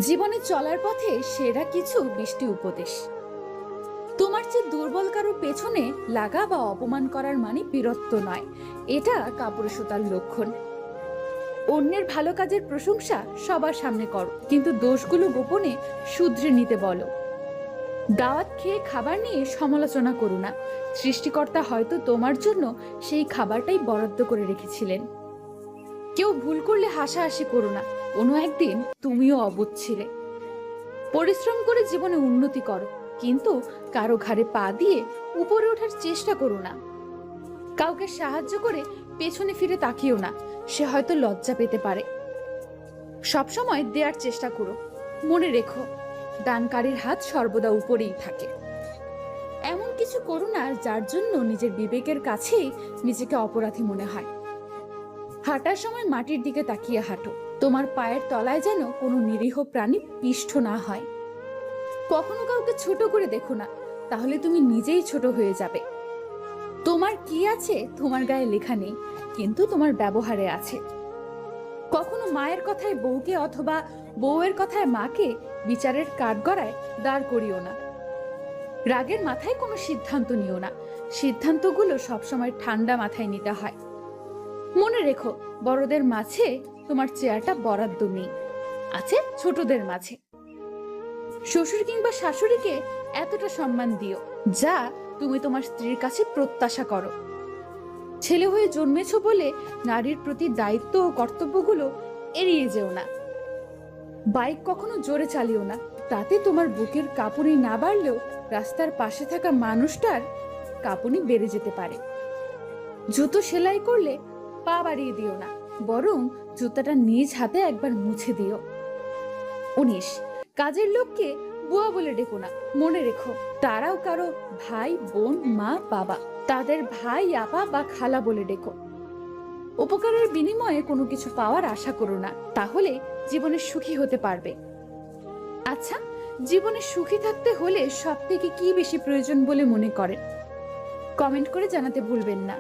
জীবনে চলার পথে সেরা কিছু বৃষ্টি উপদেশ। তোমার চেয়ে দুর্বল কারো পেছনে লাগা বা অপমান করার মানে বীরত্ব নয়, এটা কাপুরুষতার লক্ষণ। অন্যের ভালো কাজের প্রশংসা সবার সামনে করো, কিন্তু দোষগুলো গোপনে শুধরে নিতে বলো। দাওয়াত খেয়ে খাবার নিয়ে সমালোচনা করো না, সৃষ্টিকর্তা হয়তো তোমার জন্য সেই খাবারটাই বরাদ্দ করে রেখেছিলেন। কেউ ভুল করলে হাসাহাসি করো না, কোনো একদিন তুমিও অবুঝ ছিলে। পরিশ্রম করে জীবনে উন্নতি করো, কিন্তু কারো ঘাড়ে পা দিয়ে উপরে ওঠার চেষ্টা করো না। কাউকে সাহায্য করে পেছনে ফিরে তাকিও না, সে হয়তো লজ্জা পেতে পারে। সবসময় দেওয়ার চেষ্টা করো, মনে রেখো দানকারীর হাত সর্বদা উপরেই থাকে। এমন কিছু করো না যার জন্য নিজের বিবেকের কাছেই নিজেকে অপরাধী মনে হয়। হাঁটার সময় মাটির দিকে তাকিয়ে হাঁটো, তোমার পায়ের তলায় যেন কোনো নিরীহ প্রাণী পিষ্ট না হয়। কখনো কাউকে ছোট করে দেখো না, তাহলে তুমি নিজেই ছোট হয়ে যাবে। তোমার কি আছে তোমার গায়ে লেখা নেই, কিন্তু তোমার ব্যবহারে আছে। কখনো মায়ের কথায় বউকে অথবা বউয়ের কথায় মাকে বিচারের কাঠগড়ায় দাঁড় করিও না। রাগের মাথায় কোনো সিদ্ধান্ত নিও না, সিদ্ধান্তগুলো সবসময় ঠান্ডা মাথায় নিতে হয়। মনে রেখো বড়দের মাঝে তোমার চেয়ারটা বরাদ্দ নেই, আছে ছোটদের মাঝে। শ্বশুর কিংবা শাশুড়িকে এতটা সম্মান দিও যা তুমি তোমার স্ত্রীর কাছে প্রত্যাশা করো। ছেলে হয়ে জন্মেছো বলে নারীর প্রতি দায়িত্ব ও কর্তব্যগুলো এড়িয়ে যেও না। বাইক কখনো জোরে চালিও না, তাতে তোমার বুকের কাঁপুনি না বাড়লেও রাস্তার পাশে থাকা মানুষটার কাঁপুনি বেড়ে যেতে পারে। জুতো সেলাই করলে পা বাড়িয়ে দিও না, বরং জুতাটা নিজ হাতে একবার মুছে দিও। 19, কাজের লোককে বুয়া বলে ডেকো না, মনে রেখো তারাও কারো ভাই বোন মা বাবা, তাদের ভাই আপা বা খালা বলে ডেকো। উপকারের বিনিময়ে কোনো কিছু পাওয়ার আশা করো না, তাহলে জীবনে সুখী হতে পারবে। আচ্ছা, জীবনে সুখী থাকতে হলে সব থেকে কি বেশি প্রয়োজন বলে মনে করেন? কমেন্ট করে জানাতে ভুলবেন না।